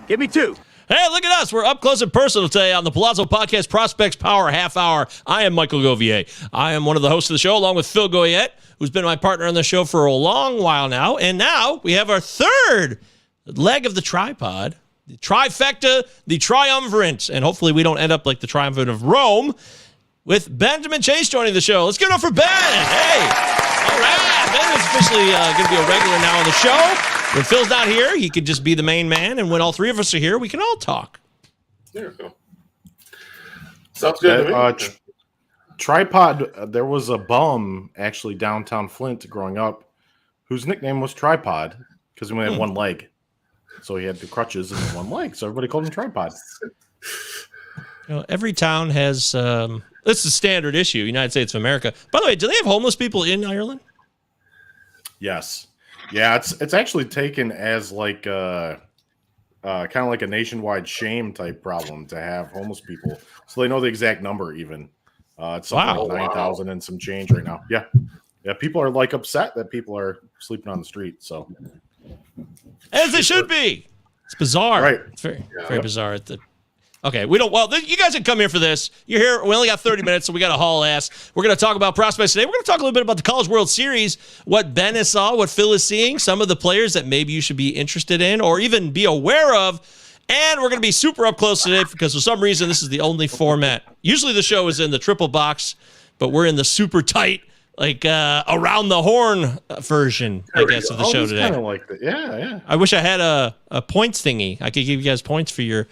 Give me 2. Hey, look at us. We're up close and personal today on the Palazzo Podcast Prospects Power Half Hour. I am Michael Govier. I am one of the hosts of the show, along with Phil Goyette, who's been my partner on the show for a long while now. And now we have our third leg of the tripod, the trifecta, the triumvirate. And hopefully we don't end up like the triumvirate of Rome with Benjamin Chase joining the show. Let's give it up for Ben. Hey. All right. Ben is officially going to be a regular now on the show. When Phil's not here, he could just be the main man, and when all three of us are here, we can all talk. There we go. Sounds good to me. Tripod, there was a bum actually downtown Flint growing up whose nickname was Tripod because he only had one leg. So he had the crutches and one leg, so everybody called him Tripod. You know, every town has, this is a standard issue, United States of America. By the way, do they have homeless people in Ireland? Yes. Yeah, it's actually taken as like kind of like a nationwide shame type problem to have homeless people. So they know the exact number even. It's something like 9,000 and some change right now. Yeah. Yeah, people are like upset that people are sleeping on the street. So as it should be. It's bizarre. Right. It's very bizarre at the Okay, we don't. Well, you guys can come here for this. You're here. We only got 30 minutes, so we got to haul ass. We're going to talk about prospects today. We're going to talk a little bit about the College World Series, what Ben has saw, what Phil is seeing, some of the players that maybe you should be interested in or even be aware of. And we're going to be super up close today because for some reason this is the only format. Usually the show is in the triple box, but we're in the super tight, like around the horn version, I guess, of the show today. Kind of like that. Yeah. I wish I had a points thingy. I could give you guys points for your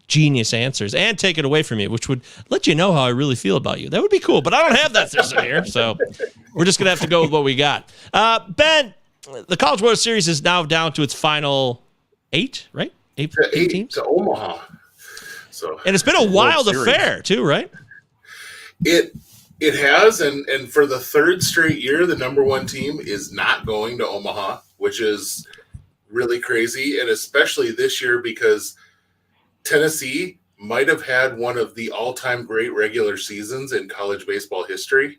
genius answers and take it away from you, which would let you know how I really feel about you. That would be cool, but I don't have that system here, so we're just going to have to go with what we got. Ben, the College World Series is now down to its final 8, right? Eight teams? To Omaha. So, and it's been a wild affair, too, right? It has, and for the third straight year, the number one team is not going to Omaha, which is really crazy, and especially this year because Tennessee might have had one of the all-time great regular seasons in college baseball history,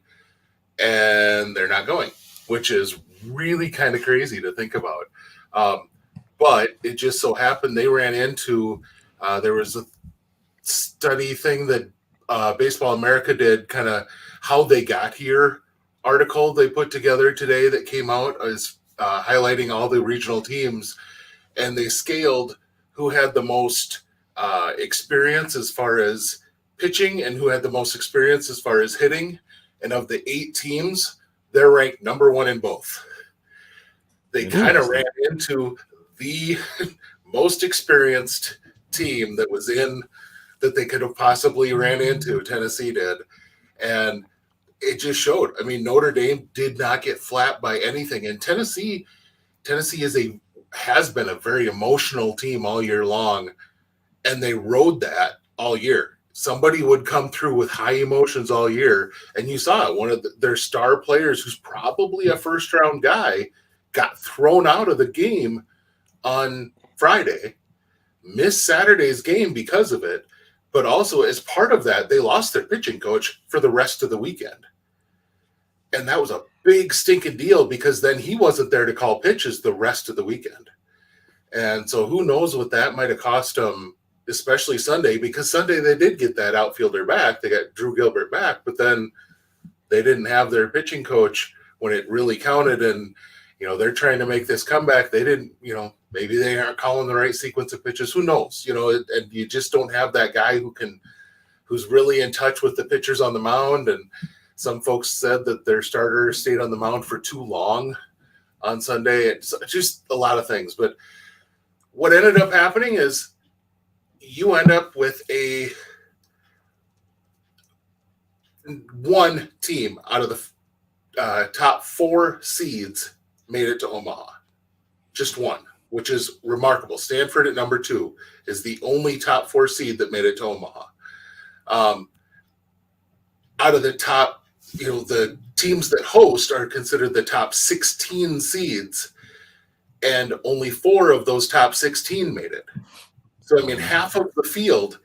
and they're not going, which is really kind of crazy to think about. But it just so happened they ran into there was a study thing that Baseball America did, kind of how they got here article they put together today that came out is highlighting all the regional teams, and they scaled who had the most experience as far as pitching and who had the most experience as far as hitting. And of the 8 teams, they're ranked number 1 in both. They kind of ran into the most experienced team that was in that they could have possibly ran into. Tennessee did. And it just showed. I mean, Notre Dame did not get flapped by anything. And Tennessee has been a very emotional team all year long. And they rode that all year. Somebody would come through with high emotions all year. And you saw it. One of their star players, who's probably a first-round guy, got thrown out of the game on Friday, missed Saturday's game because of it. But also, as part of that, they lost their pitching coach for the rest of the weekend. And that was a big stinking deal because then he wasn't there to call pitches the rest of the weekend. And so who knows what that might have cost them, especially Sunday, because Sunday they did get that outfielder back. They got Drew Gilbert back, but then they didn't have their pitching coach when it really counted. And, they're trying to make this comeback. They didn't, maybe they aren't calling the right sequence of pitches. Who knows? And you just don't have that guy who's really in touch with the pitchers on the mound. And some folks said that their starter stayed on the mound for too long on Sunday. It's just a lot of things. But what ended up happening is you end up with a one team out of the top 4 seeds made it to Omaha. Just one, which is remarkable. Stanford at number 2 is the only top 4 seed that made it to Omaha. Out of the top, the teams that host are considered the top 16 seeds, and only 4 of those top 16 made it. So, half of the field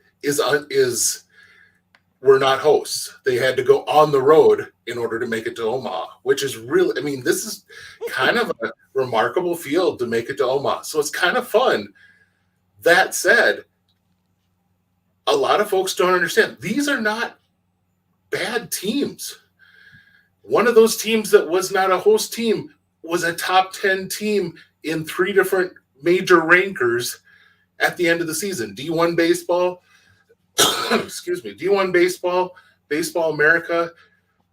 were not hosts. They had to go on the road in order to make it to Omaha, which is really, this is kind of a remarkable field to make it to Omaha. So it's kind of fun That said, a lot of folks don't understand. These are not bad teams. One of those teams that was not a host team was a top 10 team in 3 different major rankers at the end of the season. D1 baseball, D1 baseball, Baseball America,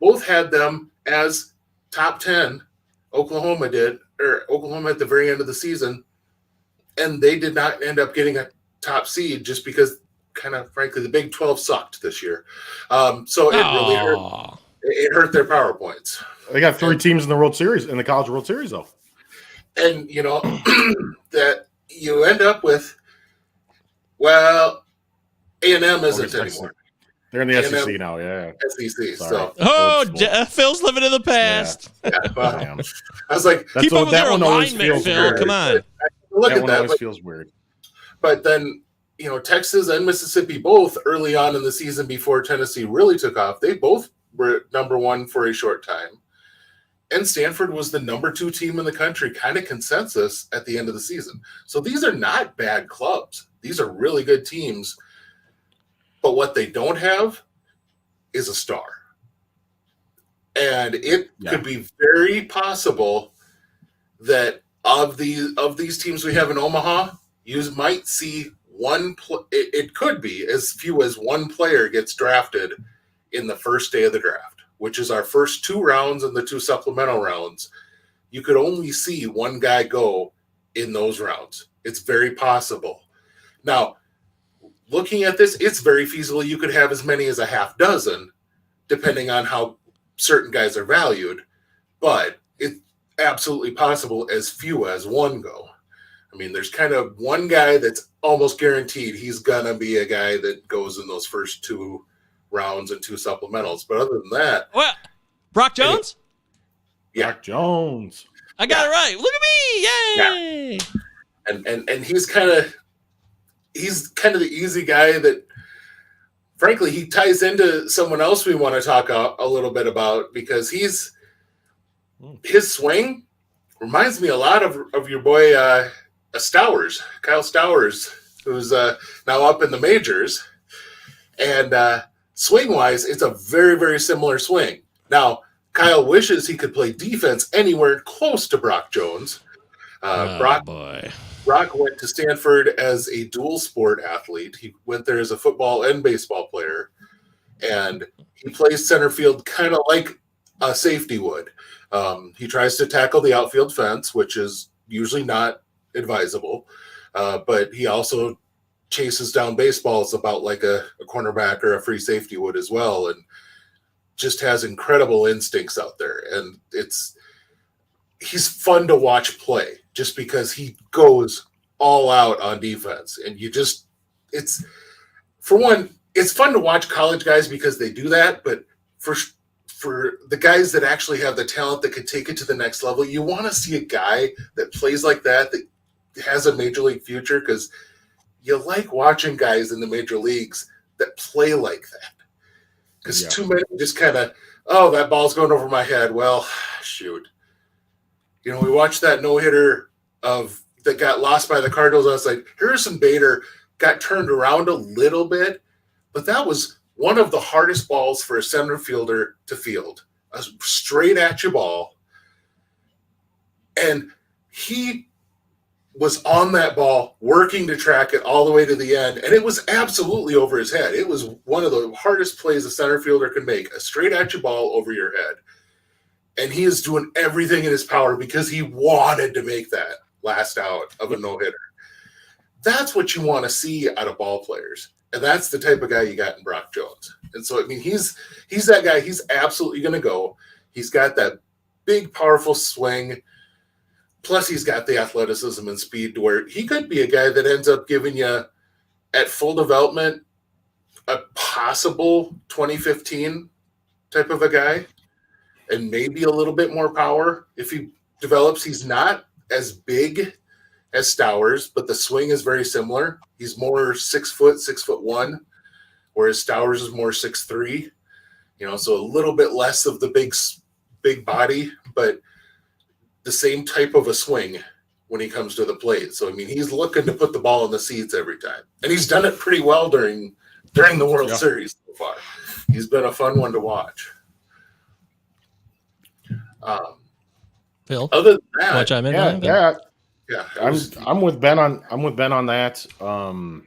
both had them as top 10. Oklahoma at the very end of the season, and they did not end up getting a top seed just because, kind of frankly, the Big 12 sucked this year. So it really hurt. It hurt their power points. They got 3 teams in the World Series, in the College World Series, though. And, that you end up with, well, A&M isn't anymore. They're in the SEC now, yeah. SEC. Sorry. So. Phil's living in the past. Yeah, well, I was like, keep up with your alignment, Phil. Weird. Come on. Look that at one that. Always feels weird. But then, Texas and Mississippi both early on in the season before Tennessee really took off, they both were number 1 for a short time. And Stanford was the number 2 team in the country, kind of consensus at the end of the season. So these are not bad clubs. These are really good teams. But what they don't have is a star. And it could be very possible that of these teams we have in Omaha, you might see it could be as few as 1 player gets drafted in the first day of the draft, which is our first 2 rounds and the 2 supplemental rounds. You could only see 1 guy go in those rounds. It's very possible. Now, looking at this, it's very feasible you could have as many as a half dozen, depending on how certain guys are valued, but it's absolutely possible as few as 1 go. I mean, there's kind of 1 guy that's almost guaranteed he's going to be a guy that goes in those first 2 rounds and 2 supplementals. But other than that... What? Brock Jones? Brock Jones. I got it right. Look at me. Yay! Yeah. And he's kind of the easy guy that, frankly, he ties into someone else we want to talk a little bit about, because his swing reminds me a lot of your boy Stowers, Kyle Stowers, who's now up in the majors. And swing-wise, it's a very, very similar swing. Now, Kyle wishes he could play defense anywhere close to Brock Jones. Brock went to Stanford as a dual sport athlete. He went there as a football and baseball player, and he plays center field kind of like a safety would. He tries to tackle the outfield fence, which is usually not advisable, but he also chases down baseballs about like a cornerback or a free safety would as well, and just has incredible instincts out there. And he's fun to watch play just because he goes all out on defense. And it's fun to watch college guys because they do that. But for the guys that actually have the talent that could take it to the next level, you want to see a guy that plays like that has a major league future, because you like watching guys in the major leagues that play like that. Because too many just kind of, that ball's going over my head. Well, shoot. We watched that no-hitter that got lost by the Cardinals. I was like, Harrison Bader got turned around a little bit, but that was one of the hardest balls for a center fielder to field. A straight at you ball. And he was on that ball, working to track it all the way to the end, and it was absolutely over his head. It was one of the hardest plays a center fielder can make, a straight at you ball over your head. And he is doing everything in his power because he wanted to make that last out of a no-hitter. That's what you want to see out of ball players. And that's the type of guy you got in Brock Jones. And so, I mean, he's that guy. He's absolutely going to go. He's got that big, powerful swing. Plus, he's got the athleticism and speed to where he could be a guy that ends up giving you, at full development, a possible 2015 type of a guy, and maybe a little bit more power. If he develops, he's not as big as Stowers, but the swing is very similar. He's more 6 foot, 6'1", whereas Stowers is more 6'3". So a little bit less of the big body, but the same type of a swing when he comes to the plate. So, I mean, he's looking to put the ball in the seats every time. And he's done it pretty well during the World Series so far. He's been a fun one to watch. Phil, other than that, want to chime in? Yeah, I'm with Ben on that. I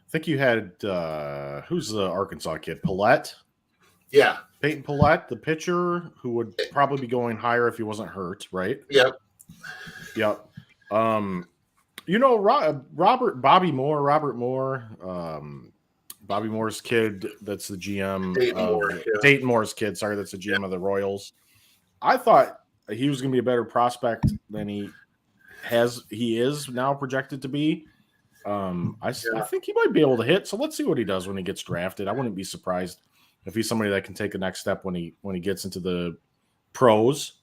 think you had who's the Arkansas kid? Paulette? Yeah. Peyton Paulette, the pitcher, who would probably be going higher if he wasn't hurt, right? Yep. Bobby Moore, Bobby Moore's kid, that's the GM. Dayton Moore's kid, sorry, that's the GM of the Royals. I thought he was going to be a better prospect than he is now projected to be. I think he might be able to hit, so let's see what he does when he gets drafted. I wouldn't be surprised if he's somebody that can take the next step when he gets into the pros.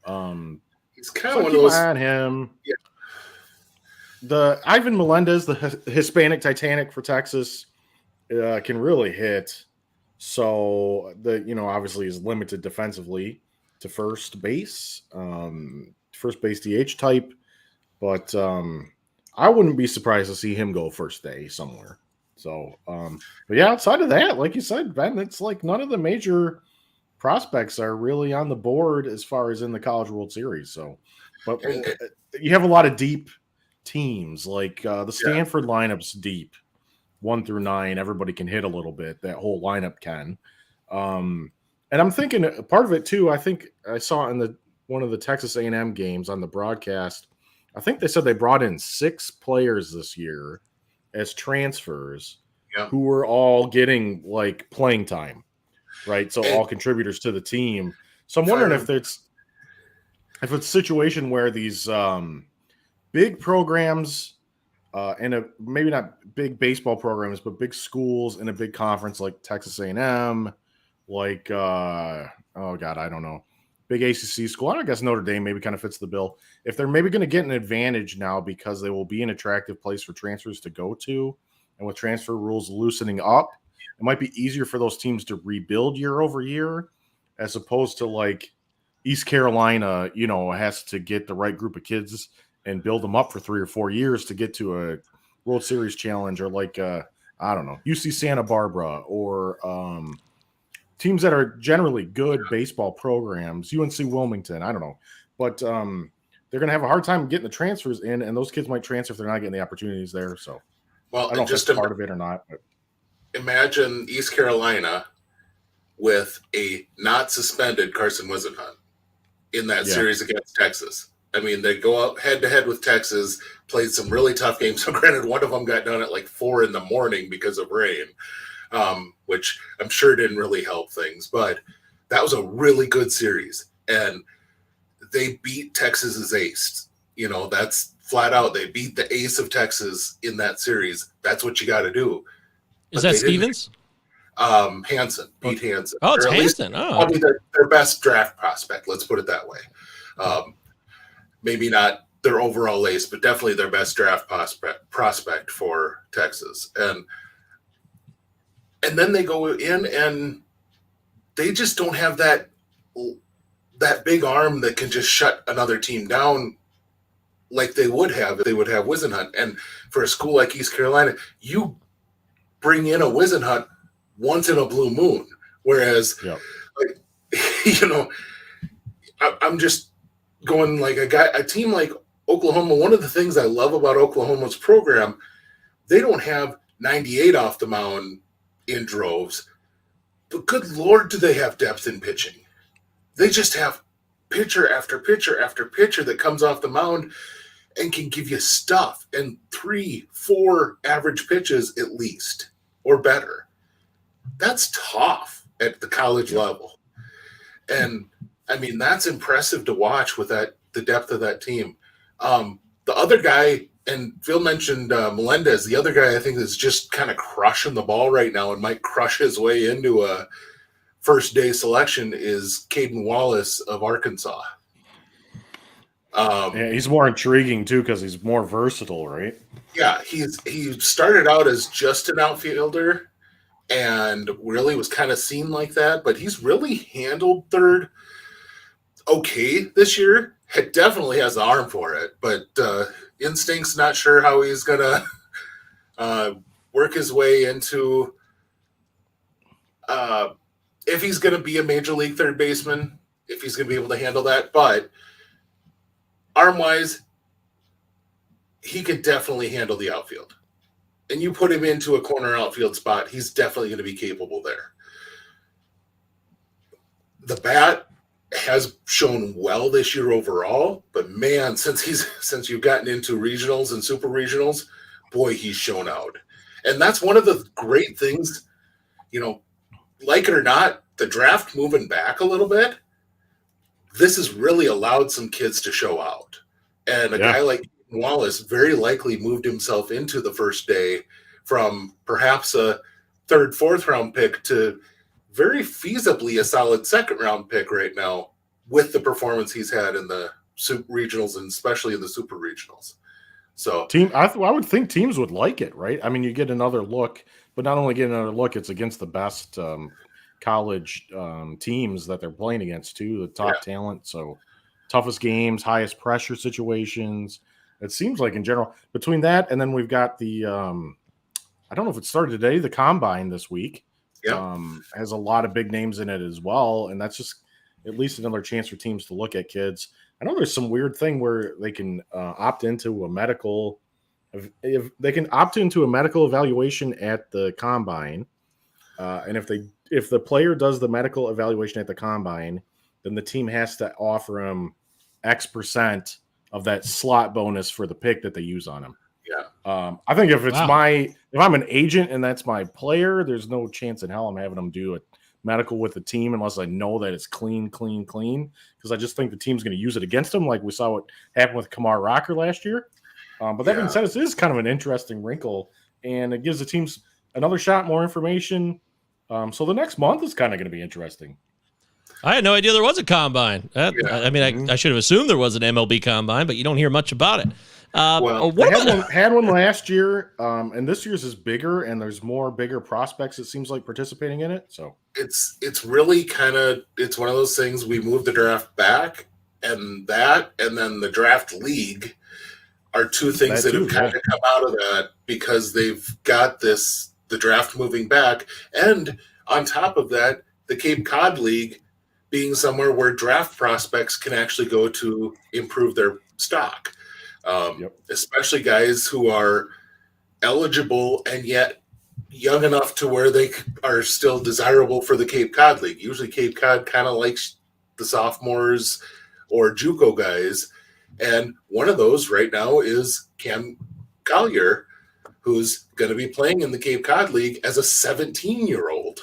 He's kind of one of those. On him. Yeah. The Ivan Melendez, the Hispanic Titanic for Texas, can really hit. So obviously is limited defensively to first base DH type, but I wouldn't be surprised to see him go first day somewhere. So, but yeah, outside of that, like you said, Ben, it's like none of the major prospects are really on the board as far as in the College World Series. So, but you have a lot of deep teams, like the Stanford lineup's deep, 1 through 9. Everybody can hit a little bit. That whole lineup can. And I'm thinking part of it too. I think I saw in one of the Texas A&M games on the broadcast. I think they said they brought in 6 players this year as transfers who were all getting like playing time, right? So all contributors to the team. So I'm wondering if it's a situation where these big programs and maybe not big baseball programs, but big schools in a big conference like Texas A&M, like I don't know, big ACC school. I guess Notre Dame maybe kind of fits the bill. If they're maybe going to get an advantage now because they will be an attractive place for transfers to go to, and with transfer rules loosening up, it might be easier for those teams to rebuild year over year, as opposed to like East Carolina, has to get the right group of kids and build them up for 3 or 4 years to get to a World Series challenge, or like I don't know, UC Santa Barbara, or teams that are generally good baseball programs, UNC Wilmington, I don't know. But they're going to have a hard time getting the transfers in, and those kids might transfer if they're not getting the opportunities there. So, I don't know if that's part of it or not. But imagine East Carolina with a not suspended Carson Whisenhunt in that series against Texas. I mean, they go out head-to-head with Texas, played some really tough games. So granted, one of them got done at like 4 a.m. because of rain. Which I'm sure didn't really help things, but that was a really good series. And they beat Texas's ace. That's flat out. They beat the ace of Texas in that series. That's what you got to do. Is that Stevens? Hansen, Pete Hansen. Oh, it's Hansen. Probably their best draft prospect. Let's put it that way. Maybe not their overall ace, but definitely their best draft prospect for Texas. And then they go in and they just don't have that big arm that can just shut another team down like they would have if they would have Whisenhunt. And for a school like East Carolina, you bring in a Whisenhunt once in a blue moon. Whereas, I'm just going like a team like Oklahoma. One of the things I love about Oklahoma's program, they don't have 98 off the mound in droves, but good Lord, do they have depth in pitching. They just have pitcher after pitcher after pitcher that comes off the mound and can give you stuff, and 3-4 average pitches at least or better. That's tough at the college level. And I mean, that's impressive to watch with the depth of that team. The other guy, and Phil mentioned Melendez, the other guy I think is just kind of crushing the ball right now and might crush his way into a first day selection, is Kaden Wallace of Arkansas. He's more intriguing too because he's more versatile, right? Yeah, he started out as just an outfielder and really was kind of seen like that, but he's really handled third okay this year. It definitely has the arm for it, but instinct's not sure how he's going to work his way into if he's going to be a major league third baseman, if he's going to be able to handle that. But arm-wise, he could definitely handle the outfield. And you put him into a corner outfield spot, he's definitely going to be capable there. The bat has shown well this year overall, but man, since you've gotten into regionals and super regionals, boy, he's shown out. And that's one of the great things, like it or not, the draft moving back a little bit, this has really allowed some kids to show out. And a guy like Wallace very likely moved himself into the first day from perhaps a third, fourth round pick to very feasibly a solid second round pick right now with the performance he's had in the super regionals and especially in the super regionals. So I would think teams would like it, right? I mean, you get another look, but not only get another look, it's against the best college teams that they're playing against too, the top talent. So toughest games, highest pressure situations. It seems like in general between that and then we've got the I don't know if it started today, the combine this week. Has a lot of big names in it as well, and that's just at least another chance for teams to look at kids. I know there's some weird thing where they can opt into a medical if they can opt into a medical evaluation at the combine, and if the player does the medical evaluation at the combine, then the team has to offer him X% of that slot bonus for the pick that they use on him. I think if it's if I'm an agent and that's my player, there's no chance in hell I'm having them do a medical with the team unless I know that it's clean. Because I just think the team's going to use it against them, like we saw what happened with Kamar Rocker last year. But that being said, it is kind of an interesting wrinkle, and it gives the teams another shot, more information. So the next month is kind of going to be interesting. I had no idea there was a combine. I mean, I should have assumed there was an MLB combine, but you don't hear much about it. They had one last year, and this year's is bigger, and there's more bigger prospects, it seems like, participating in it. So it's really it's one of those things. We moved the draft back, and then the draft league are two things that have kind of come out of that because they've got the draft moving back, and on top of that, the Cape Cod League being somewhere where draft prospects can actually go to improve their stock. Especially guys who are eligible and yet young enough to where they are still desirable for the Cape Cod League. Usually Cape Cod kind of likes the sophomores or JUCO guys. And one of those right now is Cam Collier, who's going to be playing in the Cape Cod League as a 17-year-old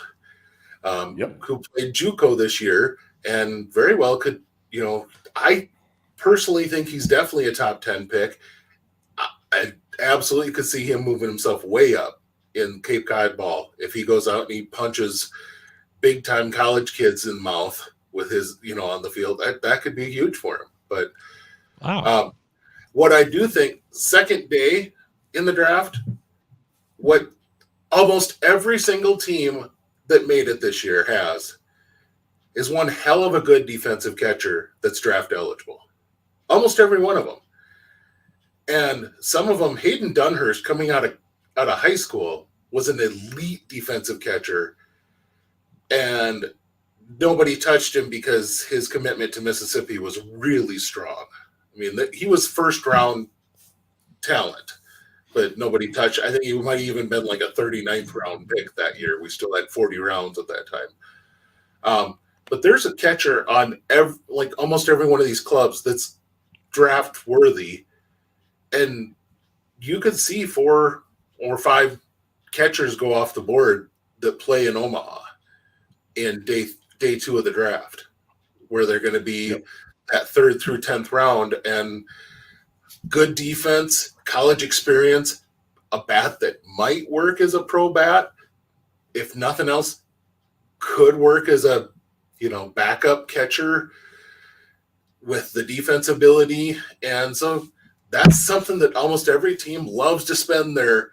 who played JUCO this year and very well could, I personally think he's definitely a top 10 pick. I absolutely could see him moving himself way up in Cape Cod ball if he goes out and he punches big time college kids in the mouth with his, on the field. That could be huge for him. But what I do think, second day in the draft, what almost every single team that made it this year has is one hell of a good defensive catcher that's draft eligible. Almost every one of them. And some of them, Hayden Dunhurst, coming out of high school, was an elite defensive catcher. And nobody touched him because his commitment to Mississippi was really strong. I mean, he was first-round talent, but nobody touched. I think he might have even been like a 39th round pick that year. We still had 40 rounds at that time. But there's a catcher on almost every one of these clubs that's draft worthy, and you could see 4 or 5 catchers go off the board that play in Omaha in day 2 of the draft, where they're going to be at 3rd through 10th round, and good defense, college experience, a bat that might work as a pro bat, if nothing else, could work as a backup catcher with the defense ability. And so that's something that almost every team loves to spend their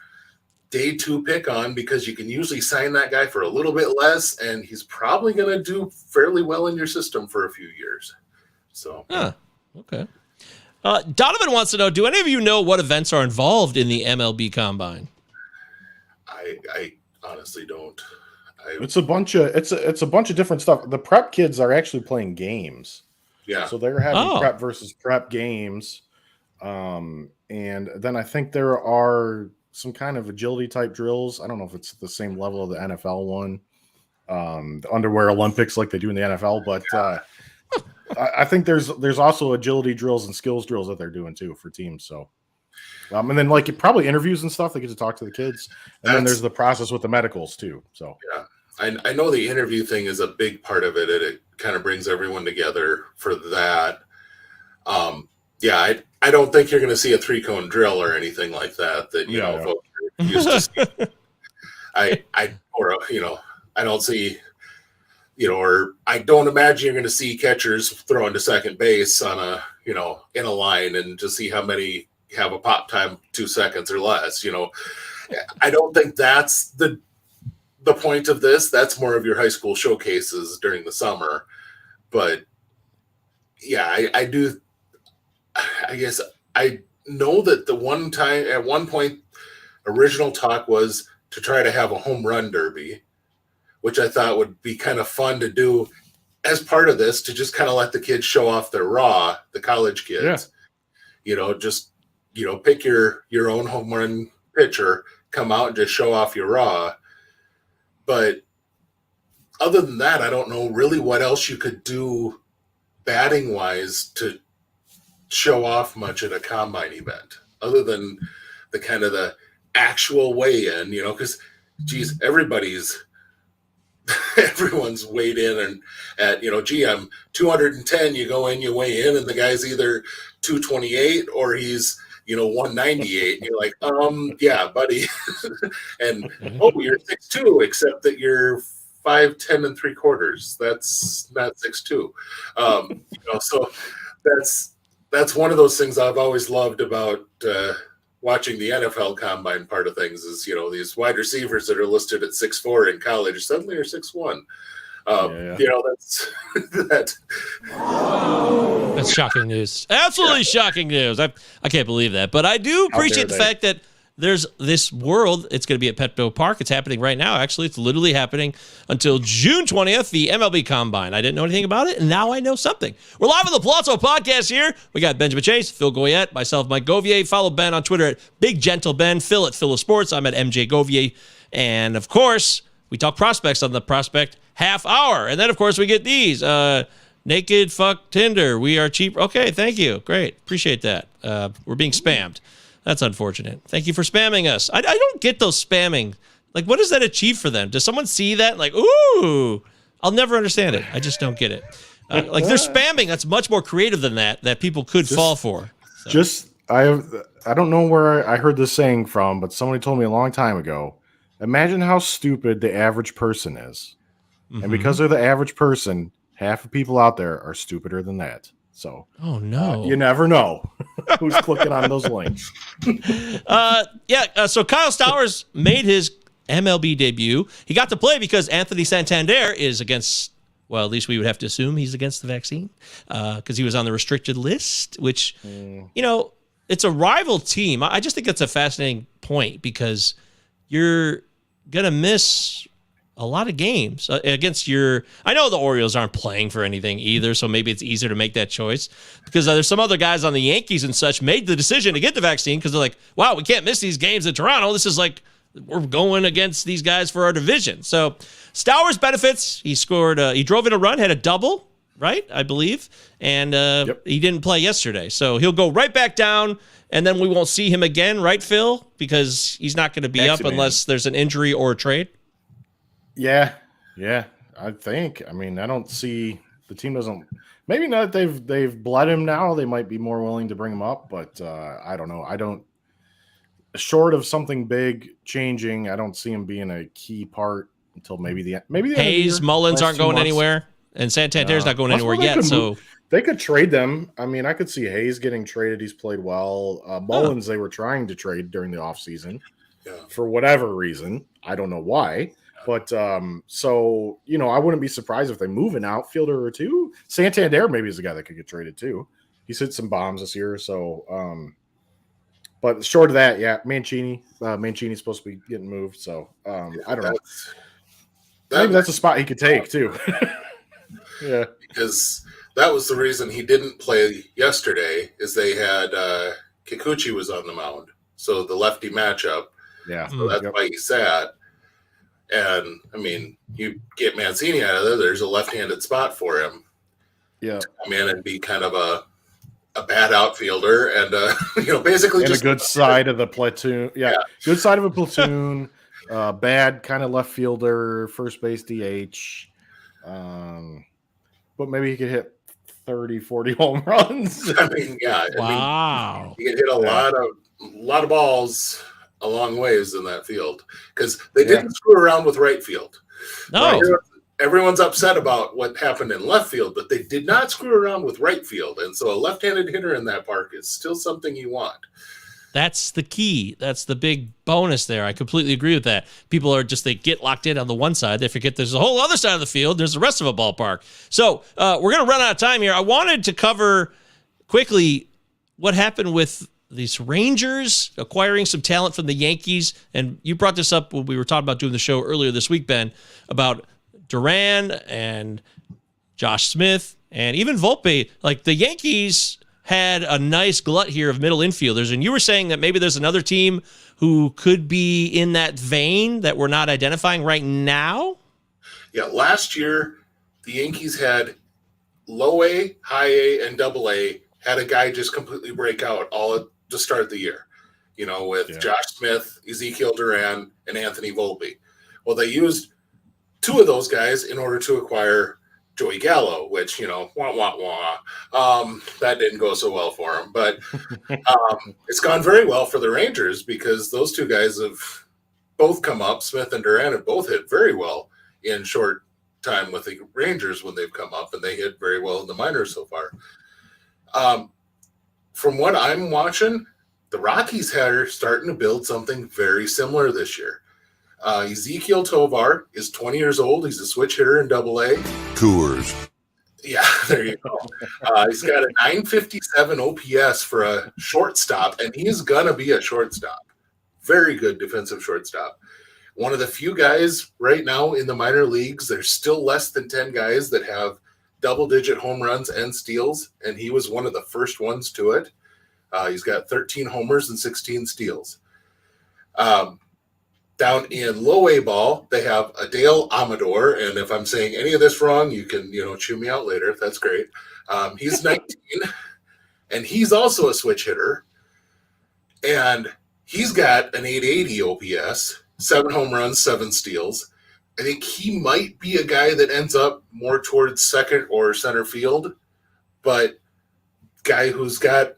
day 2 pick on, because you can usually sign that guy for a little bit less, and he's probably going to do fairly well in your system for a few years. So Okay. Donovan wants to know, do any of you know what events are involved in the MLB Combine? I honestly don't. It's a bunch of different stuff. The prep kids are actually playing games. Yeah. So they're having prep versus prep games. And then I think there are some kind of agility type drills. I don't know if it's the same level of the NFL one. The underwear Olympics like they do in the NFL, but I think there's also agility drills and skills drills that they're doing too for teams. So and then like probably interviews and stuff. They get to talk to the kids, and then there's the process with the medicals too. So yeah, I know the interview thing is a big part of it. It kind of brings everyone together for that. Yeah, I don't think you're going to see a 3-cone drill or anything like that. That you know, folks are used to seeing. I don't see. Or I don't imagine you're going to see catchers throwing to second base on a in a line and to see how many have a pop time 2 seconds or less. I don't think that's the point of this. That's more of your high school showcases during the summer. But yeah, I do. I guess I know that at one point, original talk was to try to have a home run derby, which I thought would be kind of fun to do as part of this, to just kind of let the kids show off their raw, the college kids. Yeah. Pick your own home run pitcher, come out and just show off your raw. But other than that, I don't know really what else you could do batting wise to show off much at a combine event, other than the kind of the actual weigh-in, because geez, everyone's weighed in and at, I'm 210, you go in, you weigh in, and the guy's either 228 or he's 198, and you're like, yeah, buddy. And you're 6'2", except that you're 5'10 3/4. That's not 6'2". So that's one of those things I've always loved about watching the NFL combine part of things is, these wide receivers that are listed at 6'4" in college suddenly are 6'1". That's shocking news. Absolutely shocking news. I can't believe that. But I do appreciate the fact that there's this world. It's going to be at Petco Park. It's happening right now. Actually, it's literally happening until June 20th, the MLB Combine. I didn't know anything about it, and now I know something. We're live on the Palazzo Podcast here. We got Benjamin Chase, Phil Govier, myself, Mike Govier. Follow Ben on Twitter at Big Gentle Ben, Phil at Phil of Sports. I'm at MJ Govier. And, of course, we talk prospects on the Prospect Half Hour. And then, of course, we get these. Naked fuck Tinder. We are cheap. Okay, thank you. Great. Appreciate that. We're being spammed. That's unfortunate. Thank you for spamming us. I don't get those spamming. Like, what does that achieve for them? Does someone see that? Like, ooh, I'll never understand it. I just don't get it. Like, they're spamming. That's much more creative than that people could fall for. So. I don't know where I heard this saying from, but somebody told me a long time ago. Imagine how stupid the average person is. Mm-hmm. And because they're the average person, half of people out there are stupider than that. So, oh no, you never know who's clicking on those links. So Kyle Stowers made his MLB debut. He got to play because Anthony Santander is against. Well, at least we would have to assume he's against the vaccine because he was on the restricted list. Which, it's a rival team. I just think that's a fascinating point because you're gonna miss a lot of games against I know the Orioles aren't playing for anything either, so maybe it's easier to make that choice because there's some other guys on the Yankees and such made the decision to get the vaccine because they're like, wow, we can't miss these games in Toronto. This is like, we're going against these guys for our division. So Stowers benefits. He scored, he drove in a run, had a double, right? I believe. And He didn't play yesterday. So he'll go right back down and then we won't see him again, right, Phil? Because he's not going to be up unless there's an injury or a trade. Yeah, I think. I mean, I don't see the team doesn't. Maybe not. They've bled him now. They might be more willing to bring him up, but I don't know. I don't. Short of something big changing, I don't see him being a key part until maybe the Hayes, Mullins aren't going anywhere, and Santander's not going anywhere yet. So they could trade them. I mean, I could see Hayes getting traded. He's played well. Mullins, they were trying to trade during the offseason for whatever reason. I don't know why. But I wouldn't be surprised if they move an outfielder or two. Santander maybe is a guy that could get traded too. he's hit some bombs this year. So, but short of that, yeah, Mancini's supposed to be getting moved. So, I don't know. Maybe that's a spot he could take too. Yeah, because that was the reason he didn't play yesterday. Is they had Kikuchi was on the mound, so the lefty matchup. Yeah, so that's why he sat. And I mean, you get Mancini out of there. There's a left-handed spot for him. Yeah, to come in and be kind of a bad outfielder, and basically and just a good side of the platoon. Yeah, good side of a platoon. Bad kind of left fielder, first base DH. But maybe he could hit 30, 40 home runs. I mean, yeah. Wow. I mean, he can hit a lot of balls a long ways in that field because they didn't screw around with right field. No. Everyone's upset about what happened in left field, but they did not screw around with right field. And so a left-handed hitter in that park is still something you want. That's the key. That's the big bonus there. I completely agree with that. People are just, they get locked in on the one side. They forget there's a whole other side of the field. There's the rest of a ballpark. So we're going to run out of time here. I wanted to cover quickly what happened with these Rangers acquiring some talent from the Yankees. And you brought this up when we were talking about doing the show earlier this week, Ben, about Duran and Josh Smith and even Volpe. Like the Yankees had a nice glut here of middle infielders. And you were saying that maybe there's another team who could be in that vein that we're not identifying right now. Yeah, last year, the Yankees had low A, high A, and double A, had a guy just completely break out all at the start of the year, with Josh Smith, Ezekiel Duran, and Anthony Volpe. Well, they used two of those guys in order to acquire Joey Gallo, which, that didn't go so well for him. But it's gone very well for the Rangers because those two guys have both come up. Smith and Duran have both hit very well in short time with the Rangers when they've come up, and they hit very well in the minors so far. From what I'm watching, the Rockies are starting to build something very similar this year. Ezekiel Tovar is 20 years old. He's a switch hitter in Double A. Coors. Yeah, there you go. He's got a 957 OPS for a shortstop, and he's going to be a shortstop. Very good defensive shortstop. One of the few guys right now in the minor leagues, there's still less than 10 guys that have double-digit home runs and steals, and he was one of the first ones to it. He's got 13 homers and 16 steals. Down in low A ball, they have Adale Amador, and if I'm saying any of this wrong, you can, chew me out later. That's great. He's 19, and he's also a switch hitter, and he's got an 880 OPS, 7 home runs, 7 steals. I think he might be a guy that ends up more towards second or center field, but guy who's got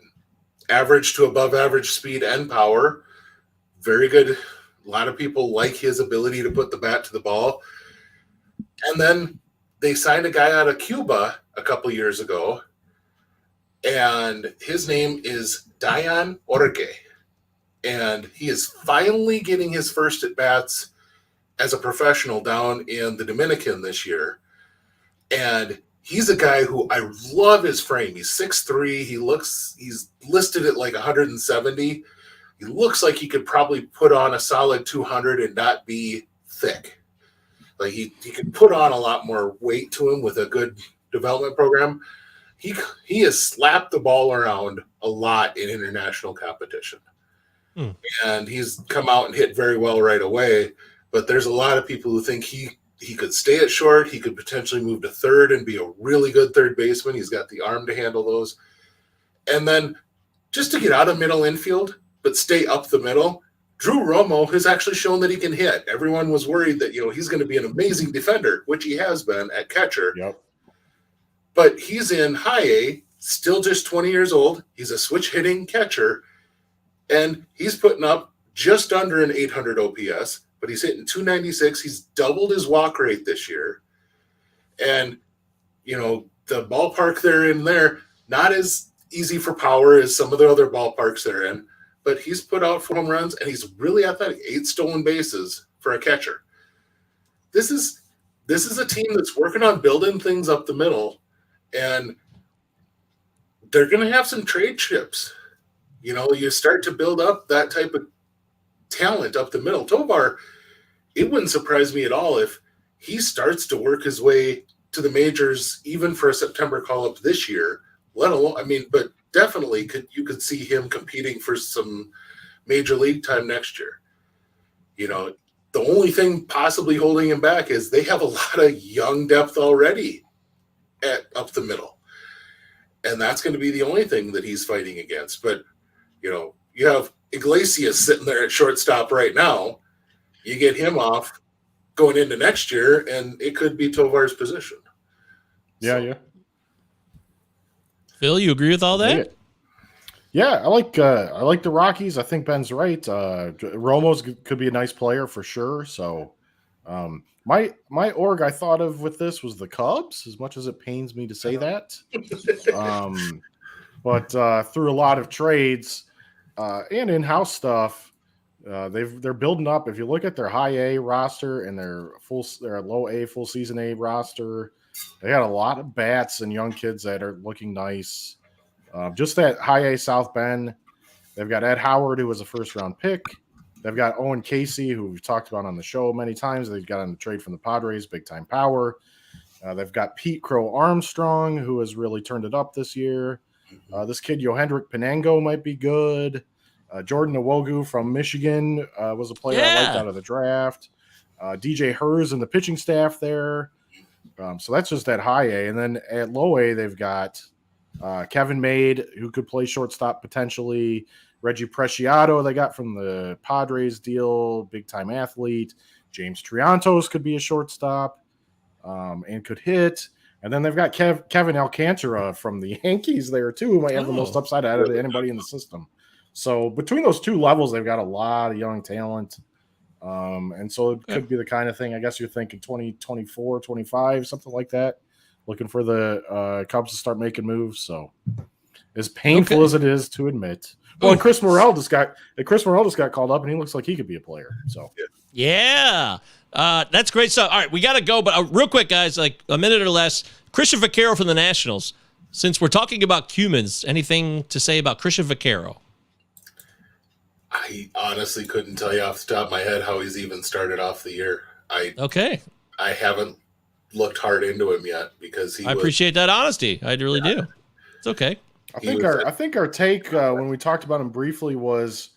average to above average speed and power, very good. A lot of people like his ability to put the bat to the ball. And then they signed a guy out of Cuba a couple years ago, and his name is Diane Orkey. And he is finally getting his first at-bats as a professional down in the Dominican this year. And he's a guy who I love his frame. He's 6'3". He's listed at like 170. He looks like he could probably put on a solid 200 and not be thick. Like he could put on a lot more weight to him with a good development program. He has slapped the ball around a lot in international competition. And he's come out and hit very well right away. But there's a lot of people who think he could stay at short. He could potentially move to third and be a really good third baseman. He's got the arm to handle those. And then just to get out of middle infield, but stay up the middle, Drew Romo has actually shown that he can hit. Everyone was worried that, he's going to be an amazing defender, which he has been at catcher. Yep. But he's in high A, still just 20 years old. He's a switch hitting catcher, and he's putting up just under an 800 OPS, but he's hitting 296. He's doubled his walk rate this year. And, the ballpark they're in there, not as easy for power as some of the other ballparks they're in, but he's put out 4 home runs, and he's really athletic, 8 stolen bases for a catcher. This is a team that's working on building things up the middle, and they're going to have some trade chips. You start to build up that type of talent up the middle. Tovar, it wouldn't surprise me at all if he starts to work his way to the majors, even for a September call-up this year, let alone, but definitely you could see him competing for some major league time next year. The only thing possibly holding him back is they have a lot of young depth already up the middle. And that's going to be the only thing that he's fighting against. But, you have Iglesias sitting there at shortstop right now. You get him off going into next year, and it could be Tovar's position. Yeah. Phil, you agree with all that? Yeah, I like the Rockies. I think Ben's right. Romo's could be a nice player for sure. So, my org I thought of with this was the Cubs. As much as it pains me to say that, but through a lot of trades and in-house stuff, they're building up. If you look at their high A roster and their low A full season A roster, they got a lot of bats and young kids that are looking nice. Just that high A South Bend, they've got Ed Howard, who was a first-round pick. They've got Owen Casey, who we've talked about on the show many times. They've got on the trade from the Padres, big-time power. They've got Pete Crow Armstrong, who has really turned it up this year. This kid, Yohendrick Penango, might be good. Jordan Nwogu from Michigan was a player I liked out of the draft. DJ Hers and the pitching staff there. So that's just at high A. And then at low A, they've got Kevin Made, who could play shortstop potentially. Reggie Preciado, they got from the Padres deal, big-time athlete. James Triantos could be a shortstop and could hit. And then they've got Kevin Alcantara from the Yankees there, too, who might have the most upside out of anybody in the system. So between those two levels, they've got a lot of young talent. And so it could be the kind of thing, I guess you're thinking 2024, 25, something like that. Looking for the Cubs to start making moves. So as painful as it is to admit. Well, and Chris Morel just got called up, and he looks like he could be a player. So yeah. That's great stuff. All right, we got to go, but real quick, guys, like a minute or less. Christian Vaquero from the Nationals. Since we're talking about Cumans, anything to say about Christian Vaquero? I honestly couldn't tell you off the top of my head how he's even started off the year. I haven't looked hard into him yet because I appreciate that honesty. I really do. It's okay. I think our take when we talked about him briefly was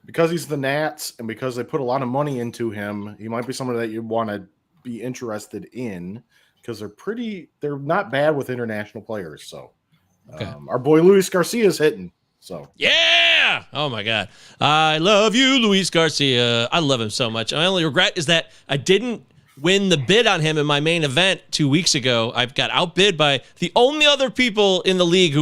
because he's the Nats and because they put a lot of money into him, he might be somebody that you want to be interested in because they're not bad with international players. So our boy Luis Garcia is hitting. So yeah. Oh my God. I love you, Luis Garcia. I love him so much. My only regret is that I didn't win the bid on him in my main event 2 weeks ago. I've got outbid by the only other people in the league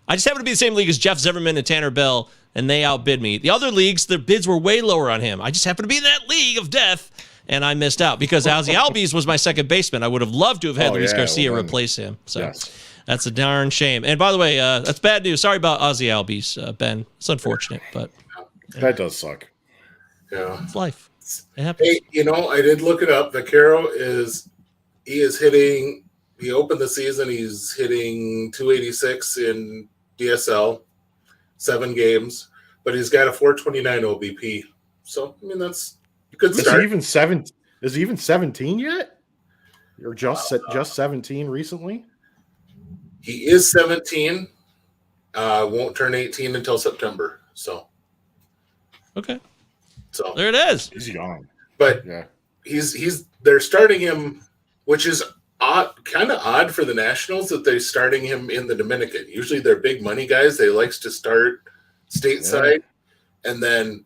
I just happen to be the same league as Jeff Zimmerman and Tanner Bell, and they outbid me. The other leagues, their bids were way lower on him. I just happened to be in that league of death, and I missed out because Ozzie Albies was my second baseman. I would have loved to have had Luis Garcia replace him. So that's a darn shame. And by the way, that's bad news. Sorry about Ozzie Albies, Ben. It's unfortunate, but that does suck. Yeah, it's life. It happens. Hey, I did look it up. Vaquero is hitting. He opened the season. He's hitting 286 in DSL, 7 games, but he's got a 429 OBP. So that's a good start. Is he even 17 yet? Or just 17 recently? He is 17. Won't turn 18 until September. So okay. So there it is. He's young, but they're starting him, which is kind of odd for the Nationals that they're starting him in the Dominican. Usually they're big money guys. They likes to start stateside and then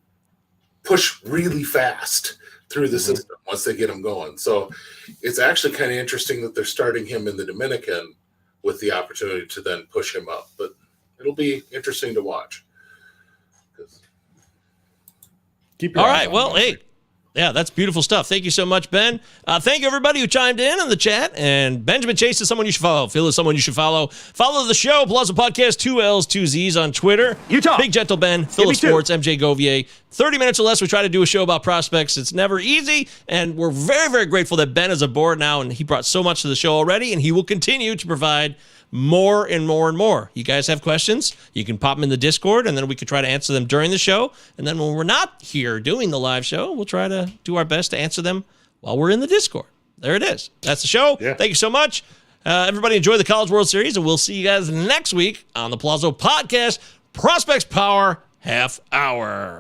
push really fast through the system once they get him going. So it's actually kind of interesting that they're starting him in the Dominican with the opportunity to then push him up. But it'll be interesting to watch. All right. Well, hey. Yeah, that's beautiful stuff. Thank you so much, Ben. Thank you, everybody who chimed in on the chat. And Benjamin Chase is someone you should follow. Phil is someone you should follow. Follow the show, Palazzo Podcast, 2 L's, 2 Z's on Twitter. Utah. Big Gentle Ben, Phil of Sports, MJ Govier, 30 minutes or less, we try to do a show about prospects. It's never easy, and we're very, very grateful that Ben is aboard now, and he brought so much to the show already, and he will continue to provide more and more and more. You guys have questions? You can pop them in the Discord, and then we can try to answer them during the show. And then when we're not here doing the live show, we'll try to do our best to answer them while we're in the Discord. There it is. That's the show. Yeah. Thank you so much. Everybody enjoy the College World Series, and we'll see you guys next week on the Palazzo Podcast Prospects Power Half Hour.